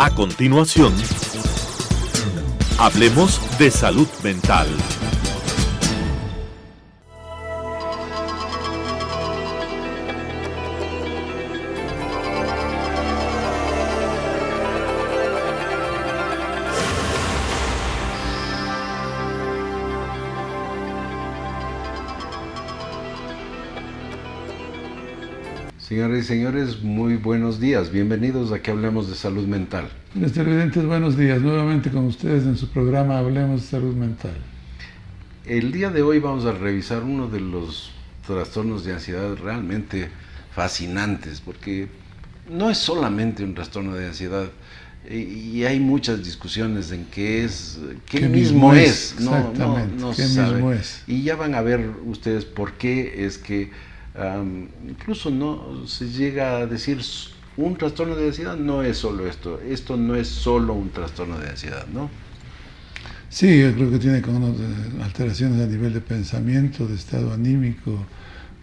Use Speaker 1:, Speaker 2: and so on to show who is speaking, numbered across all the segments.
Speaker 1: A continuación, hablemos de salud mental.
Speaker 2: Señoras y señores, muy buenos días. Bienvenidos a que hablemos de salud mental.
Speaker 3: Los televidentes, buenos días. Nuevamente con ustedes en su programa Hablemos de Salud Mental.
Speaker 2: El día de hoy vamos a revisar uno de los trastornos de ansiedad realmente fascinantes, porque no es solamente un trastorno de ansiedad, y hay muchas discusiones en qué mismo es.
Speaker 3: Exactamente,
Speaker 2: no
Speaker 3: qué
Speaker 2: sabe.
Speaker 3: mismo es.
Speaker 2: Y ya van a ver ustedes por qué es que incluso no se llega a decir un trastorno de ansiedad no es solo esto no es solo un trastorno de ansiedad, ¿no?
Speaker 3: Sí, yo creo que tiene como alteraciones a nivel de pensamiento, de estado anímico,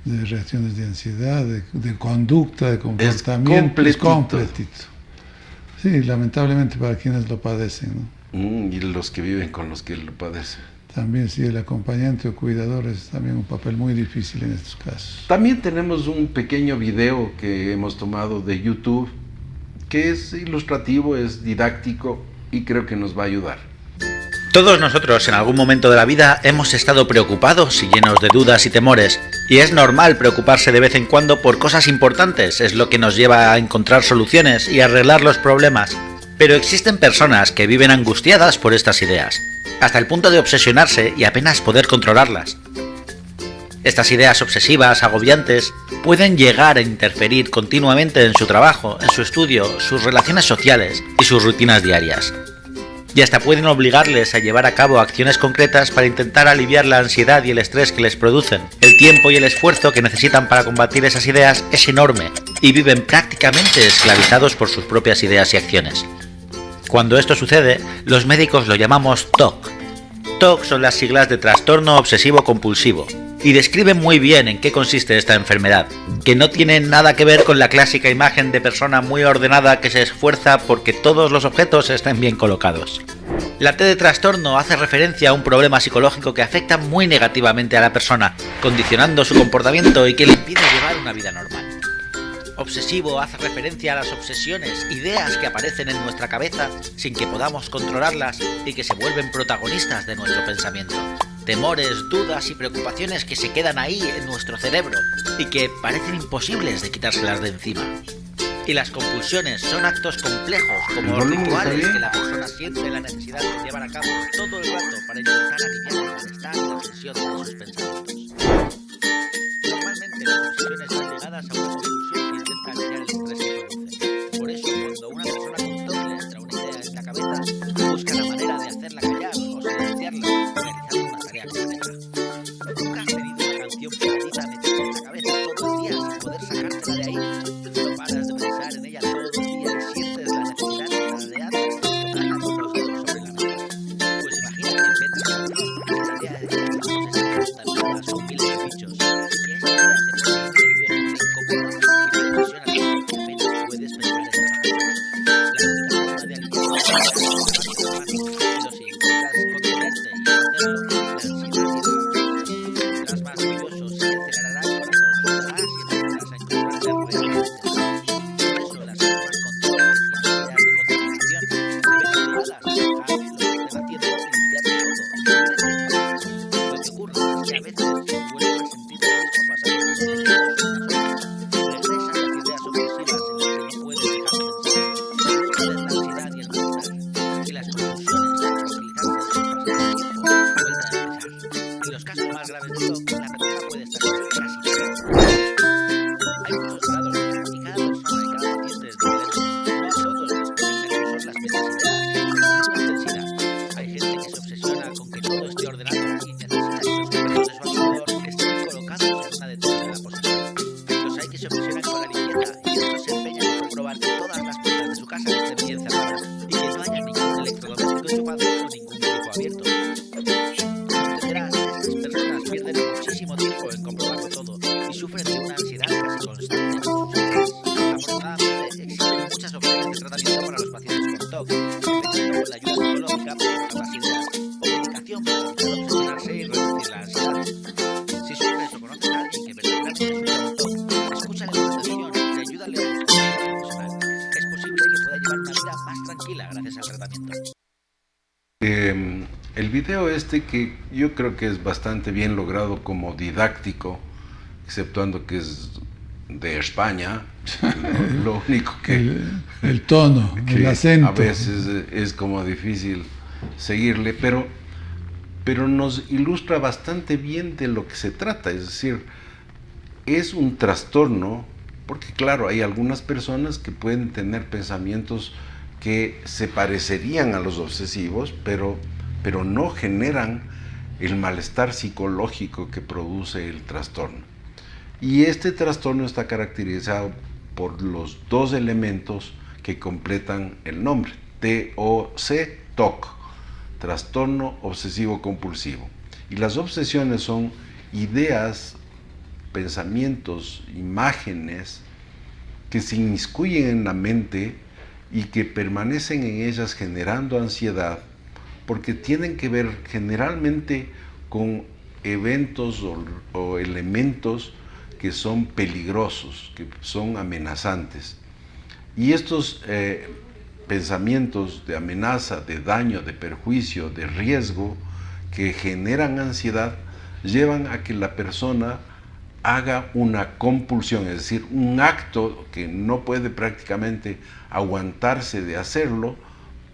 Speaker 3: de reacciones de ansiedad, de conducta, de comportamiento.
Speaker 2: Es
Speaker 3: completito. Sí, lamentablemente para quienes lo padecen, ¿no?
Speaker 2: Y los que viven con los que lo padecen.
Speaker 3: También sí, el acompañante o cuidador es también un papel muy difícil en estos casos.
Speaker 2: También tenemos un pequeño video que hemos tomado de YouTube que es ilustrativo, es didáctico y creo que nos va a ayudar.
Speaker 4: Todos nosotros en algún momento de la vida hemos estado preocupados y llenos de dudas y temores, y es normal preocuparse de vez en cuando por cosas importantes, es lo que nos lleva a encontrar soluciones y arreglar los problemas. Pero existen personas que viven angustiadas por estas ideas, hasta el punto de obsesionarse y apenas poder controlarlas. Estas ideas obsesivas, agobiantes, pueden llegar a interferir continuamente en su trabajo, en su estudio, sus relaciones sociales y sus rutinas diarias. Y hasta pueden obligarles a llevar a cabo acciones concretas para intentar aliviar la ansiedad y el estrés que les producen. El tiempo y el esfuerzo que necesitan para combatir esas ideas es enorme, y viven prácticamente esclavizados por sus propias ideas y acciones. Cuando esto sucede, los médicos lo llamamos TOC. TOC son las siglas de trastorno obsesivo compulsivo, y describen muy bien en qué consiste esta enfermedad, que no tiene nada que ver con la clásica imagen de persona muy ordenada que se esfuerza porque todos los objetos estén bien colocados. La T de trastorno hace referencia a un problema psicológico que afecta muy negativamente a la persona, condicionando su comportamiento y que le impide llevar una vida normal. Obsesivo hace referencia a las obsesiones, ideas que aparecen en nuestra cabeza sin que podamos controlarlas y que se vuelven protagonistas de nuestro pensamiento. Temores, dudas y preocupaciones que se quedan ahí en nuestro cerebro y que parecen imposibles de quitárselas de encima. Y las compulsiones son actos complejos como rituales que la persona siente la necesidad de llevar a cabo todo el rato para intentar aliviar el malestar y la tensión de sus pensamientos. Normalmente las obsesiones están ligadas a una compulsión que intenta aliviar el estrés que produce. Por eso, cuando una persona con TOC le entra una idea en la cabeza, busca la manera de hacerla callar o silenciarla, realizando una tarea compleja. ¿Nunca has tenido una canción pegadita metida en la cabeza todo el día sin poder sacártela de ahí? No paras de pensar en ella todo el día y sientes la necesidad de tararearla y tocarla con los dedos sobre la mesa. Pues imagina que inventas una canción y esa idea de que no se juntan con miles de bichos, y que esa idea te pone nervioso, te incomoda y te presiona tanto que apenas puedes pensar en otra cosa. La única forma de aliviar es lavarte las manos, pero si intentas contenerte y no hacerlo, la ansiedad irá. Serás más nervioso, se acelerará el corazón, sudarás y empezarás a encontrarte realmente. Por eso las personas con TOC y ideas de contaminación deben obligadas a dejar lo que estén haciendo y limpiarlo todo y seguir haciendo. Lo que ocurre es que a veces vuelven a sentir lo mismo pasando unos minutos o unas horas. Regresan las ideas obsesivas en las que no puedes dejar de pensar. Vuelven la ansiedad y el malestar. Y las confusiones de tranquilizarse sin pasar el tiempo vuelven a empezar. En los casos más graves de TOC, la persona puede estar casi todo. Hay muchos grados y cada persona y cada paciente es diferente. No a todos les ponen nerviosos las mismas ideas, con la misma intensidad. Hay gente que se obsesiona con que todo esté ordenado y necesita que los objetos de su alrededor estén colocados en una determinada posición. Los hay que se obsesionan con la limpieza y otros se empeñan en comprobar que todas las puertas de su casa estén bien cerradas y que no haya ningún electrodoméstico enchufado o ningún grifo abierto. Como entenderás, estas personas pierden muchísimo tiempo en comprobarlo todo y sufren de una ansiedad casi constante. Afortunadamente, existen muchas opciones de tratamiento tratamiento para los pacientes con TOC, empezando con la ayuda psicológica para tratar las ideas o medicación para evitar obsesionarse y reducir la ansiedad. Si sufres o conoces a alguien que verdaderamente sufre de TOC, escúchale con atención y ayúdale a buscar ayuda profesional. Es posible que pueda llevar una vida más tranquila gracias al tratamiento.
Speaker 2: El video que yo creo que es bastante bien logrado como didáctico, exceptuando que es de España, lo único que
Speaker 3: el tono,
Speaker 2: que
Speaker 3: el acento.
Speaker 2: A veces es como difícil seguirle, pero nos ilustra bastante bien de lo que se trata. Es decir, es un trastorno, porque claro, hay algunas personas que pueden tener pensamientos que se parecerían a los obsesivos, pero no generan el malestar psicológico que produce el trastorno. Y este trastorno está caracterizado por los dos elementos que completan el nombre, TOC, TOC, trastorno obsesivo compulsivo. Y las obsesiones son ideas, pensamientos, imágenes que se inmiscuyen en la mente y que permanecen en ellas generando ansiedad, porque tienen que ver generalmente con eventos o elementos que son peligrosos, que son amenazantes. Y estos pensamientos de amenaza, de daño, de perjuicio, de riesgo, que generan ansiedad, llevan a que la persona haga una compulsión, es decir, un acto que no puede prácticamente aguantarse de hacerlo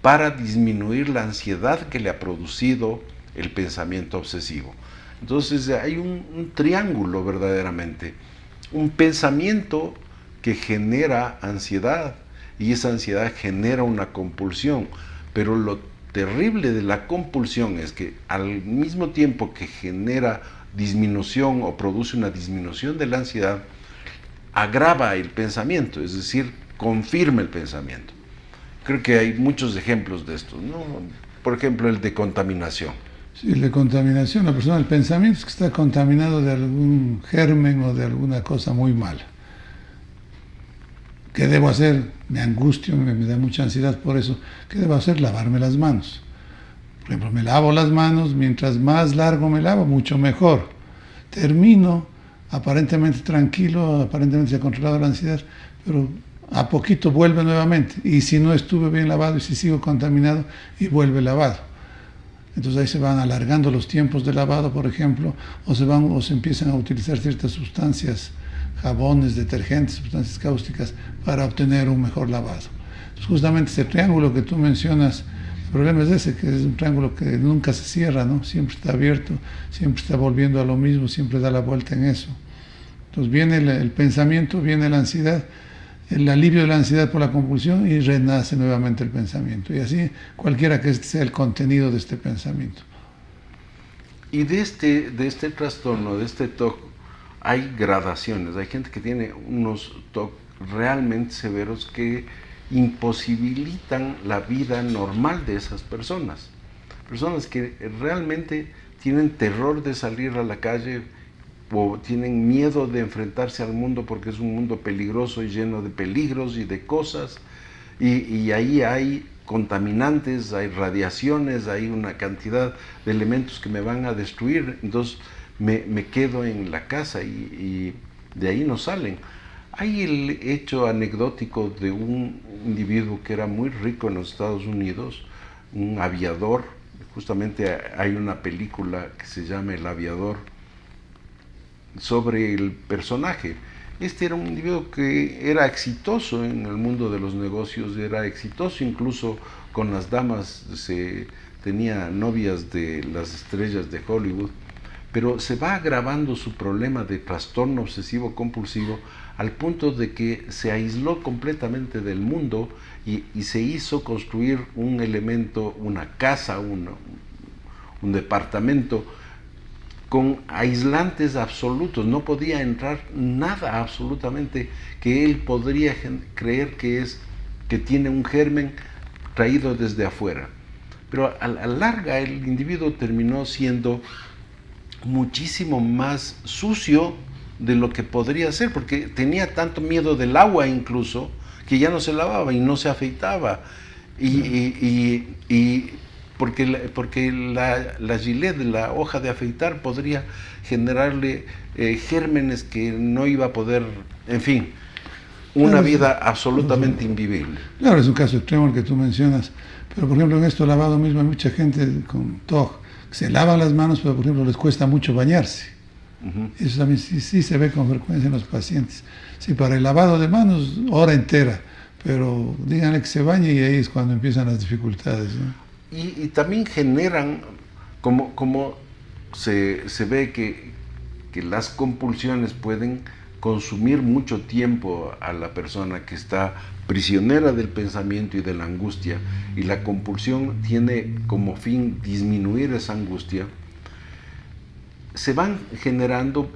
Speaker 2: para disminuir la ansiedad que le ha producido el pensamiento obsesivo. Entonces hay un triángulo verdaderamente, un pensamiento que genera ansiedad y esa ansiedad genera una compulsión, pero lo terrible de la compulsión es que al mismo tiempo que genera disminución o produce una disminución de la ansiedad, agrava el pensamiento, es decir, confirma el pensamiento. Creo que hay muchos ejemplos de esto, ¿no? Por ejemplo, el de contaminación.
Speaker 3: Sí, el de contaminación, el pensamiento es que está contaminado de algún germen o de alguna cosa muy mala. ¿Qué debo hacer? Me angustio, me da mucha ansiedad por eso. ¿Qué debo hacer? Lavarme las manos. Por ejemplo, me lavo las manos, mientras más largo me lavo, mucho mejor. Termino aparentemente tranquilo, aparentemente se ha controlado la ansiedad, pero a poquito vuelve nuevamente. Y si no estuve bien lavado y si sigo contaminado, y vuelve lavado. Entonces ahí se van alargando los tiempos de lavado, por ejemplo, o se empiezan a utilizar ciertas sustancias, jabones, detergentes, sustancias cáusticas, para obtener un mejor lavado. Entonces, justamente ese triángulo que tú mencionas, el problema es ese, que es un triángulo que nunca se cierra, ¿no? Siempre está abierto, siempre está volviendo a lo mismo, siempre da la vuelta en eso. Entonces viene el pensamiento, viene la ansiedad, el alivio de la ansiedad por la compulsión y renace nuevamente el pensamiento. Y así cualquiera que sea el contenido de este pensamiento.
Speaker 2: Y de este trastorno, de este TOC, hay gradaciones. Hay gente que tiene unos TOC realmente severos que imposibilitan la vida normal de esas personas. Personas que realmente tienen terror de salir a la calle o tienen miedo de enfrentarse al mundo porque es un mundo peligroso y lleno de peligros y de cosas. Y ahí hay contaminantes, hay radiaciones, hay una cantidad de elementos que me van a destruir. Entonces me quedo en la casa y de ahí no salen. Hay el hecho anecdótico de un individuo que era muy rico en los Estados Unidos, un aviador. Justamente hay una película que se llama El Aviador sobre el personaje. Este era un individuo que era exitoso en el mundo de los negocios, era exitoso incluso con las damas, tenía novias de las estrellas de Hollywood, pero se va agravando su problema de trastorno obsesivo compulsivo al punto de que se aisló completamente del mundo y se hizo construir un elemento, una casa, un departamento con aislantes absolutos. No podía entrar nada absolutamente que él podría creer que tiene un germen traído desde afuera. Pero a la larga el individuo terminó siendo muchísimo más sucio de lo que podría ser, porque tenía tanto miedo del agua incluso, que ya no se lavaba y no se afeitaba. Y porque la gilet, la hoja de afeitar, podría generarle gérmenes que no iba a poder, en fin, una vida absolutamente invivible.
Speaker 3: Claro, es un caso extremo el que tú mencionas, pero por ejemplo en esto lavado mismo hay mucha gente con TOC que se lavan las manos, pero por ejemplo les cuesta mucho bañarse. Eso también sí se ve con frecuencia en los pacientes. Sí, para el lavado de manos, hora entera, pero díganle que se bañe y ahí es cuando empiezan las dificultades, ¿no?
Speaker 2: Y también generan, como se ve que las compulsiones pueden consumir mucho tiempo a la persona que está prisionera del pensamiento y de la angustia, y la compulsión tiene como fin disminuir esa angustia, se van generando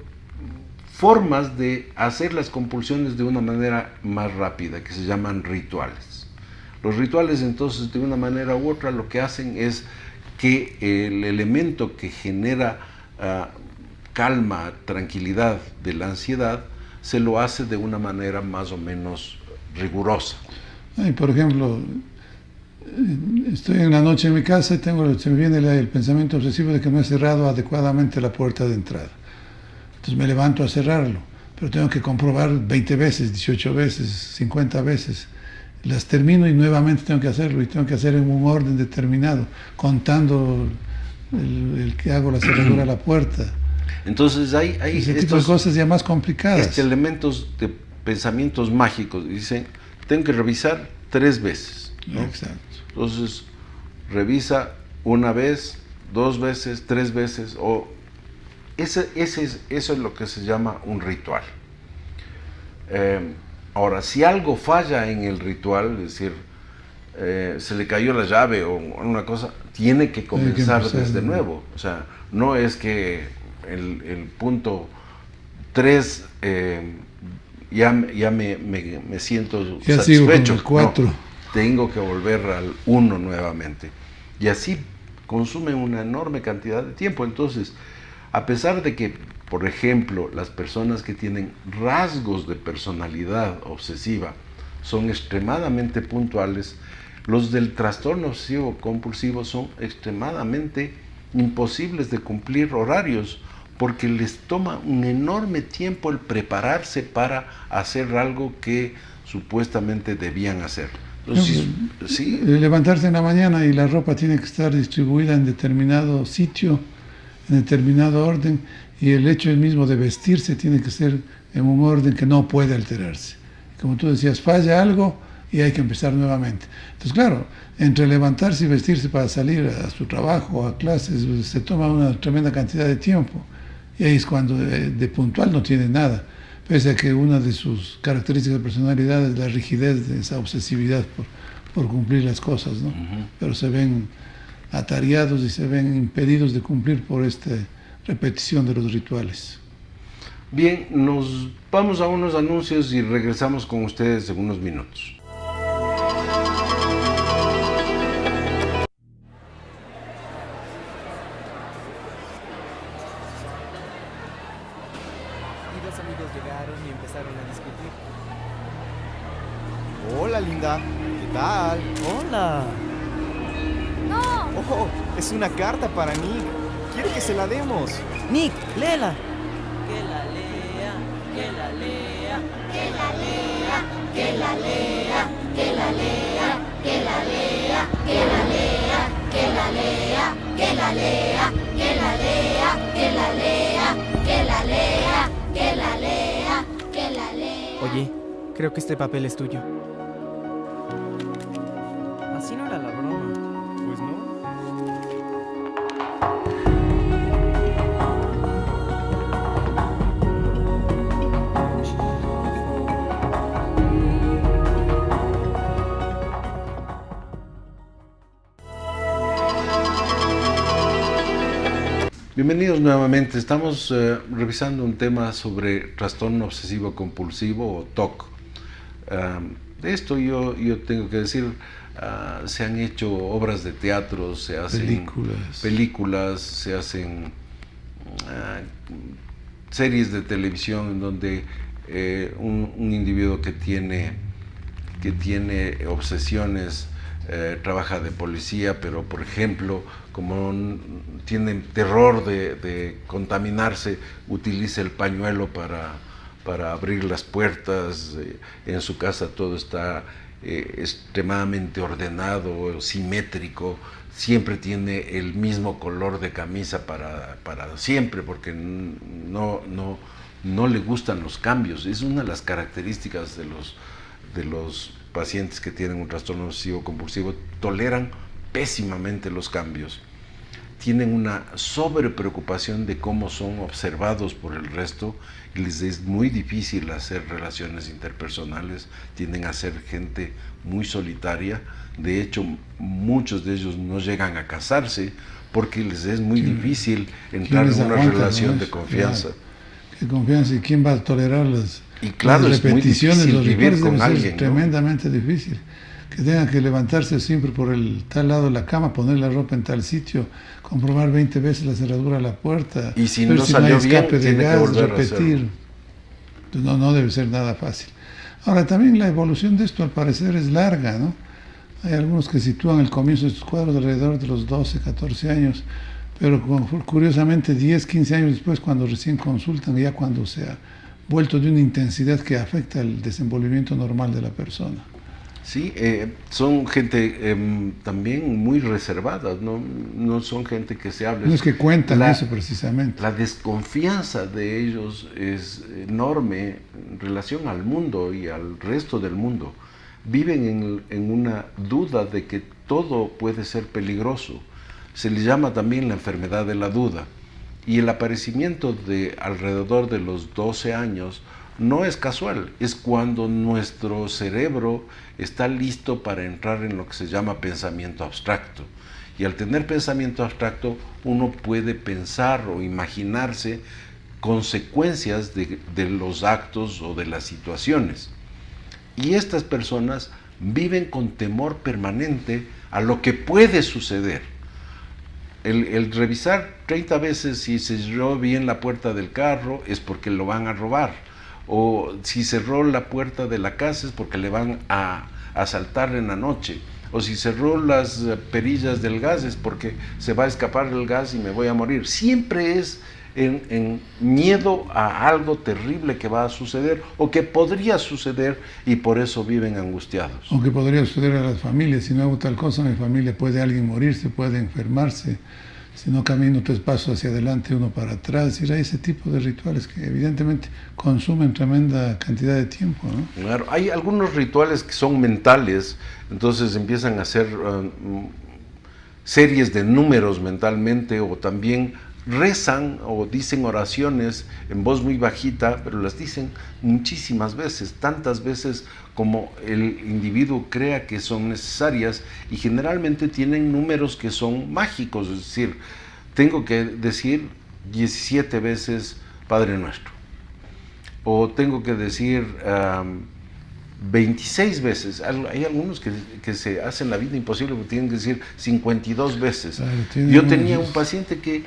Speaker 2: formas de hacer las compulsiones de una manera más rápida, que se llaman rituales. Los rituales, entonces, de una manera u otra, lo que hacen es que el elemento que genera calma, tranquilidad de la ansiedad, se lo hace de una manera más o menos rigurosa.
Speaker 3: Por ejemplo, estoy en la noche en mi casa y se me viene el pensamiento obsesivo de que no he cerrado adecuadamente la puerta de entrada. Entonces me levanto a cerrarlo, pero tengo que comprobar 20 veces, 18 veces, 50 veces. Las termino y nuevamente tengo que hacerlo, y tengo que hacer en un orden determinado, contando el que hago la cerradura de la puerta.
Speaker 2: Entonces hay
Speaker 3: ese tipo de cosas ya más complicadas.
Speaker 2: Estos elementos de pensamientos mágicos. Dicen, tengo que revisar 3 veces, ¿no?
Speaker 3: Exacto.
Speaker 2: Entonces, revisa 1 vez, 2 veces, 3 veces, eso es lo que se llama un ritual. Ahora, si algo falla en el ritual, es decir, se le cayó la llave o una cosa, tiene que comenzar desde nuevo. O sea, no es que el punto 3 ya me siento
Speaker 3: ya
Speaker 2: satisfecho.
Speaker 3: Sigo con el 4.
Speaker 2: No, tengo que volver al 1 nuevamente. Y así consume una enorme cantidad de tiempo. Entonces, a pesar de que, por ejemplo, las personas que tienen rasgos de personalidad obsesiva son extremadamente puntuales, los del trastorno obsesivo compulsivo son extremadamente imposibles de cumplir horarios, porque les toma un enorme tiempo el prepararse para hacer algo que supuestamente debían hacer. Entonces, sí.
Speaker 3: Levantarse en la mañana y la ropa tiene que estar distribuida en determinado sitio, en determinado orden, y el hecho mismo de vestirse tiene que ser en un orden que no puede alterarse. Como tú decías, falla algo y hay que empezar nuevamente. Entonces, claro, entre levantarse y vestirse para salir a su trabajo o a clases, se toma una tremenda cantidad de tiempo, y ahí es cuando de puntual no tiene nada, pese a que una de sus características de personalidad es la rigidez, de esa obsesividad por cumplir las cosas, ¿no? Pero se ven atareados y se ven impedidos de cumplir por esta repetición de los rituales.
Speaker 2: Bien, nos vamos a unos anuncios y regresamos con ustedes en unos minutos.
Speaker 5: Y dos amigos llegaron y empezaron a discutir. Hola, linda. ¿Qué tal?
Speaker 6: Hola.
Speaker 5: ¡No! ¡Oh! Es una carta para Nick. Quiere que se la demos.
Speaker 6: Nick, léela.
Speaker 7: Que la lea, que la lea, que la lea, que la lea, que la lea, que la lea, que la lea, que la lea, que la lea, que la lea, que la lea, que la lea, que la lea, que la lea.
Speaker 5: Oye, creo que este papel es tuyo.
Speaker 6: Así no era la broma.
Speaker 5: Pues no.
Speaker 2: Bienvenidos nuevamente. Estamos revisando un tema sobre trastorno obsesivo compulsivo o TOC. De esto yo tengo que decir, se han hecho obras de teatro, se hacen películas, se hacen series de televisión en donde un individuo que tiene que tiene obsesiones, trabaja de policía, pero por ejemplo, como tiene terror de contaminarse, utiliza el pañuelo para abrir las puertas. En su casa todo está extremadamente ordenado, simétrico, siempre tiene el mismo color de camisa para siempre, porque no le gustan los cambios. Es una de las características de los pacientes que tienen un trastorno obsesivo compulsivo, toleran pésimamente los cambios. Tienen una sobrepreocupación de cómo son observados por el resto y les es muy difícil hacer relaciones interpersonales, tienden a ser gente muy solitaria. De hecho, muchos de ellos no llegan a casarse porque les es muy difícil entrar en una relación de confianza.
Speaker 3: Claro. ¿Qué confianza? ¿Y quién va a tolerar las
Speaker 2: es
Speaker 3: repeticiones?
Speaker 2: muy
Speaker 3: Los
Speaker 2: vivir
Speaker 3: rituales
Speaker 2: con
Speaker 3: debe ser
Speaker 2: alguien, ¿no?
Speaker 3: Tremendamente difícil. Que tengan que levantarse siempre por el tal lado de la cama, poner la ropa en tal sitio, comprobar 20 veces la cerradura de la puerta,
Speaker 2: y si
Speaker 3: ver
Speaker 2: no
Speaker 3: si
Speaker 2: salió
Speaker 3: no hay escape
Speaker 2: bien,
Speaker 3: de
Speaker 2: tiene
Speaker 3: gas,
Speaker 2: que volver
Speaker 3: repetir. No debe ser nada fácil. Ahora, también la evolución de esto al parecer es larga, ¿no? Hay algunos que sitúan el comienzo de estos cuadros alrededor de los 12, 14 años, pero curiosamente 10, 15 años después, cuando recién consultan, ya cuando se ha vuelto de una intensidad que afecta el desenvolvimiento normal de la persona.
Speaker 2: Sí, son gente también muy reservada, no son gente que se hable.
Speaker 3: No es que cuentan eso precisamente.
Speaker 2: La desconfianza de ellos es enorme en relación al mundo y al resto del mundo. Viven en una duda de que todo puede ser peligroso. Se le llama también la enfermedad de la duda. Y el aparecimiento de alrededor de los 12 años no es casual, es cuando nuestro cerebro está listo para entrar en lo que se llama pensamiento abstracto. Y al tener pensamiento abstracto, uno puede pensar o imaginarse consecuencias de los actos o de las situaciones. Y estas personas viven con temor permanente a lo que puede suceder. El revisar 30 veces si se cerró bien la puerta del carro es porque lo van a robar. O si cerró la puerta de la casa es porque le van a asaltar en la noche. O si cerró las perillas del gas es porque se va a escapar el gas y me voy a morir. Siempre es en miedo a algo terrible que va a suceder o que podría suceder, y por eso viven angustiados.
Speaker 3: O que podría suceder a las familias: si no hago tal cosa, mi familia puede alguien morirse, puede enfermarse, si no camino 3 pasos hacia adelante, 1 para atrás. Y hay ese tipo de rituales que evidentemente consumen tremenda cantidad de tiempo, ¿no?
Speaker 2: Claro, hay algunos rituales que son mentales, entonces empiezan a hacer series de números mentalmente, o también rezan o dicen oraciones en voz muy bajita, pero las dicen muchísimas veces, tantas veces como el individuo crea que son necesarias, y generalmente tienen números que son mágicos, es decir, tengo que decir 17 veces Padre Nuestro, o tengo que decir 26 veces. Hay algunos que se hacen la vida imposible porque tienen que decir 52 veces. Claro, yo tenía un paciente que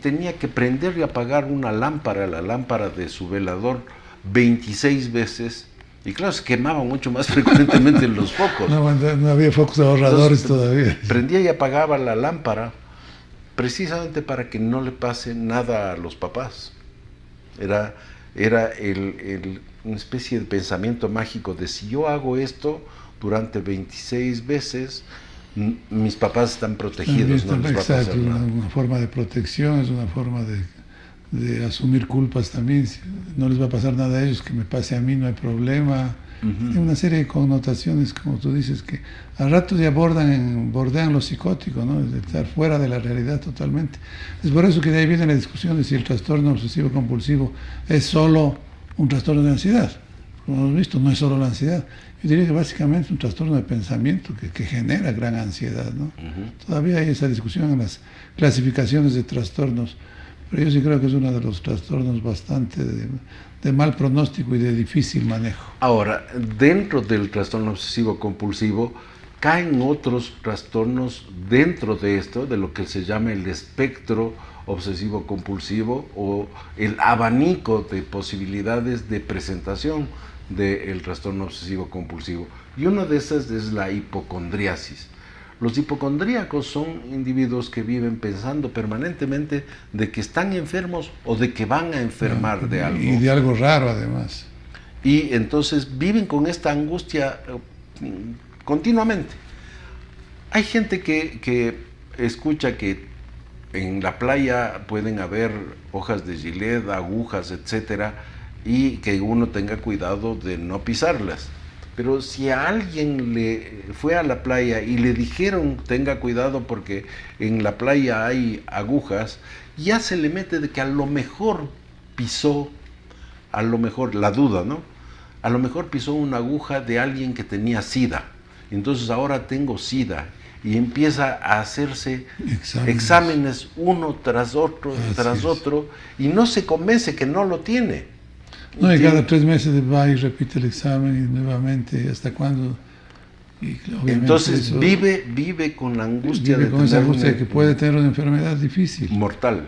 Speaker 2: tenía que prender y apagar una lámpara, la lámpara de su velador, 26 veces, y claro, se quemaba mucho más frecuentemente en los focos.
Speaker 3: No había focos ahorradores. Entonces, todavía.
Speaker 2: Prendía y apagaba la lámpara precisamente para que no le pase nada a los papás. Era una especie de pensamiento mágico de: si yo hago esto durante 26 veces, mis papás están protegidos, no les va a pasar nada.
Speaker 3: Una forma de protección, es una forma de asumir culpas también. No les va a pasar nada a ellos, que me pase a mí, no hay problema. Hay una serie de connotaciones, como tú dices, que a ratos ya bordean lo psicótico, ¿no? De estar fuera de la realidad totalmente. Es por eso que de ahí viene la discusión de si el trastorno obsesivo compulsivo es solo un trastorno de ansiedad. Como hemos visto, no es solo la ansiedad. Yo diría que básicamente es un trastorno de pensamiento que genera gran ansiedad, ¿no? Todavía hay esa discusión en las clasificaciones de trastornos, pero yo sí creo que es uno de los trastornos bastante de mal pronóstico y de difícil manejo.
Speaker 2: Ahora, dentro del trastorno obsesivo compulsivo caen otros trastornos dentro de esto, de lo que se llama el espectro obsesivo compulsivo, o el abanico de posibilidades de presentación del trastorno obsesivo compulsivo. Y una de esas es la hipocondriasis. Los hipocondríacos son individuos que viven pensando permanentemente de que están enfermos o de que van a enfermar de algo.
Speaker 3: Y de algo raro además.
Speaker 2: Y entonces viven con esta angustia continuamente. Hay gente que escucha que en la playa pueden haber hojas de gilet, agujas, etcétera, y que uno tenga cuidado de no pisarlas. Pero si a alguien le fue a la playa y le dijeron tenga cuidado porque en la playa hay agujas, ya se le mete de que a lo mejor pisó, a lo mejor, la duda, ¿no? A lo mejor pisó una aguja de alguien que tenía SIDA. Entonces ahora tengo SIDA. Y empieza a hacerse exámenes uno tras otro, y no se convence que no lo tiene.
Speaker 3: No, y cada 3 meses va y repite el examen y nuevamente, ¿hasta cuándo? Y
Speaker 2: entonces eso, vive con la angustia
Speaker 3: vive con esa angustia que puede tener una enfermedad difícil.
Speaker 2: Mortal.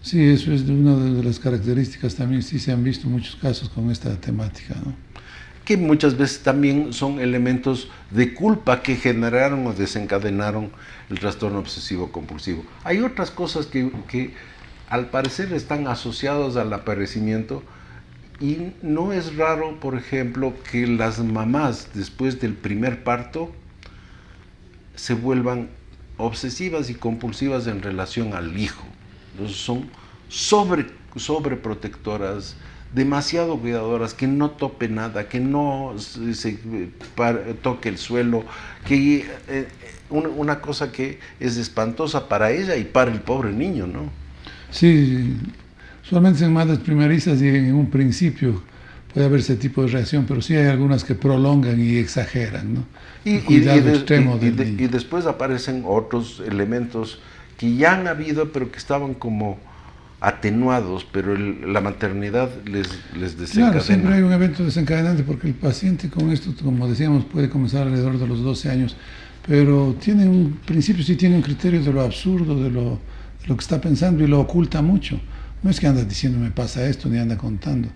Speaker 3: Sí, eso es una de las características también, sí se han visto muchos casos con esta temática, ¿no?
Speaker 2: Que muchas veces también son elementos de culpa que generaron o desencadenaron el trastorno obsesivo compulsivo. Hay otras cosas que al parecer están asociadas al aparecimiento, y no es raro, por ejemplo, que las mamás después del primer parto se vuelvan obsesivas y compulsivas en relación al hijo. Entonces son sobreprotectoras, demasiado cuidadoras, que no tope nada, que no toque el suelo, que una cosa que es espantosa para ella y para el pobre niño, ¿no?
Speaker 3: Sí, solamente en madres primerizas y en un principio puede haber ese tipo de reacción, pero sí hay algunas que prolongan y exageran, ¿no? El cuidado extremo del niño.
Speaker 2: Y después aparecen otros elementos que ya han habido, pero que estaban como atenuados, pero la maternidad les desencadena.
Speaker 3: Claro, siempre hay un evento desencadenante, porque el paciente con esto, como decíamos, puede comenzar alrededor de los 12 años, pero tiene un principio, sí tiene un criterio de lo absurdo, de lo que está pensando, y lo oculta mucho. No es que anda diciendo me pasa esto, ni anda contando.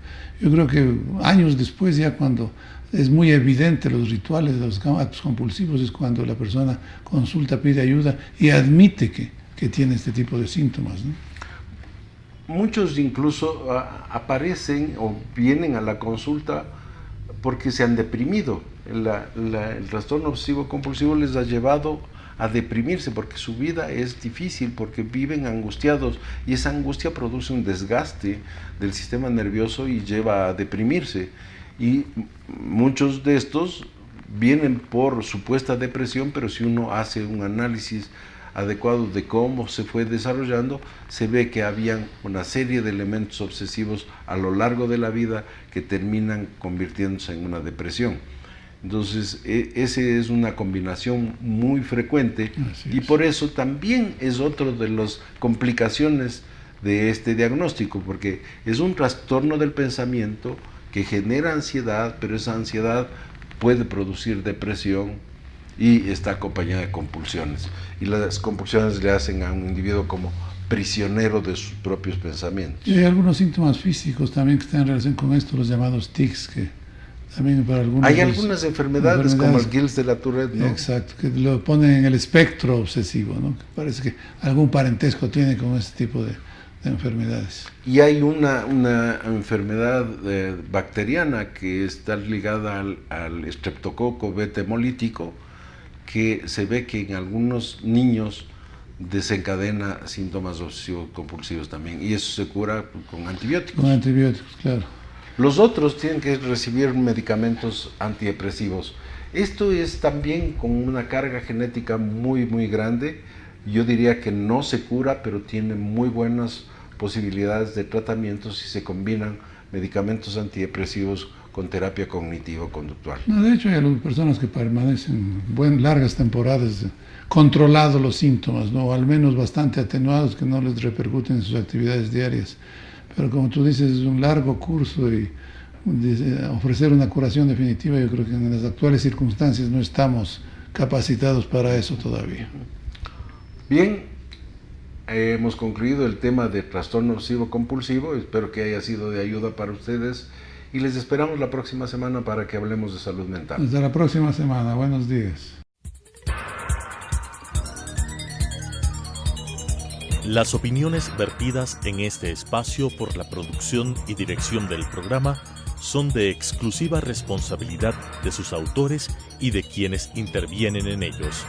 Speaker 3: Yo creo que años después, ya cuando es muy evidente los rituales de los actos compulsivos, es cuando la persona consulta, pide ayuda y admite que tiene este tipo de síntomas, ¿no?
Speaker 2: Muchos incluso aparecen o vienen a la consulta porque se han deprimido. El trastorno obsesivo compulsivo les ha llevado a deprimirse porque su vida es difícil, porque viven angustiados, y esa angustia produce un desgaste del sistema nervioso y lleva a deprimirse. Y muchos de estos vienen por supuesta depresión, pero si uno hace un análisis adecuado de cómo se fue desarrollando, se ve que habían una serie de elementos obsesivos a lo largo de la vida que terminan convirtiéndose en una depresión. Entonces, esa es una combinación muy frecuente, y por eso también es otra de las complicaciones de este diagnóstico, porque es un trastorno del pensamiento que genera ansiedad, pero esa ansiedad puede producir depresión y está acompañada de compulsiones. Y las compulsiones le hacen a un individuo como prisionero de sus propios pensamientos.
Speaker 3: Y hay algunos síntomas físicos también que están en relación con esto, los llamados tics, que también para algunos...
Speaker 2: Hay algunas enfermedades como el Gilles de la Tourette, ¿no?
Speaker 3: Exacto, que lo ponen en el espectro obsesivo, ¿no? Que parece que algún parentesco tiene con este tipo de enfermedades.
Speaker 2: Y hay una enfermedad bacteriana que está ligada al estreptococo beta hemolítico, que se ve que en algunos niños desencadena síntomas obsesivos compulsivos también, y eso se cura con antibióticos.
Speaker 3: Con antibióticos, claro.
Speaker 2: Los otros tienen que recibir medicamentos antidepresivos. Esto es también con una carga genética muy, muy grande. Yo diría que no se cura, pero tiene muy buenas posibilidades de tratamiento si se combinan medicamentos antidepresivos con terapia cognitivo-conductual.
Speaker 3: No, de hecho, hay algunas personas que permanecen largas temporadas controlados los síntomas, ¿no? O al menos bastante atenuados, que no les repercuten en sus actividades diarias. Pero como tú dices, es un largo curso, y ofrecer una curación definitiva, yo creo que en las actuales circunstancias no estamos capacitados para eso todavía.
Speaker 2: Bien, hemos concluido el tema de trastorno obsesivo compulsivo. Espero que haya sido de ayuda para ustedes y les esperamos la próxima semana para que hablemos de salud mental.
Speaker 3: Hasta la próxima semana. Buenos días.
Speaker 1: Las opiniones vertidas en este espacio por la producción y dirección del programa son de exclusiva responsabilidad de sus autores y de quienes intervienen en ellos.